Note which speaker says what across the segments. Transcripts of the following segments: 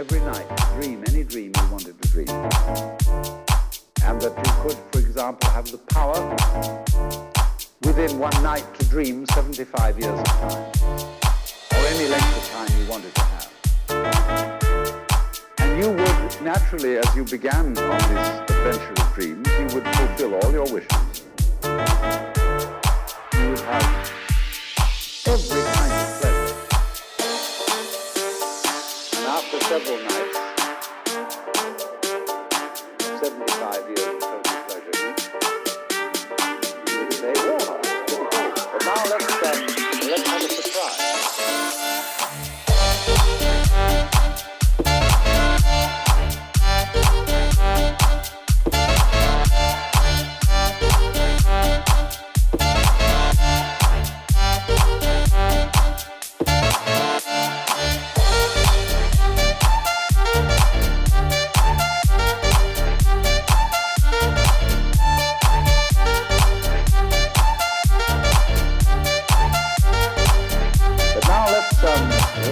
Speaker 1: every night dream any dream you wanted to dream. And that you could, for example, have the power within one night to dream 75 years of time, or any length of time you wanted to have. And you would, naturally, as you began on this adventure of dreams, you would fulfill all your wishes. You would have every kind of pleasure. And after several nights, 75 years of total pleasure each, you would say, oh, but now let's have a surprise.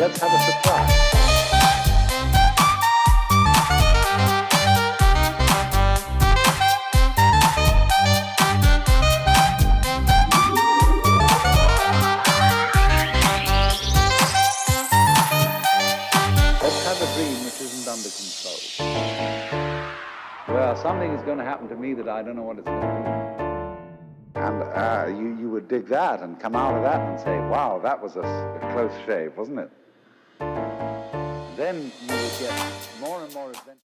Speaker 1: Let's have a surprise. Let's have a dream which isn't under control. Well, something is going to happen to me that I don't know what it's going to be. And you would dig that and come out of that and say, wow, that was a close shave, wasn't it? Then you would get more and more adventure.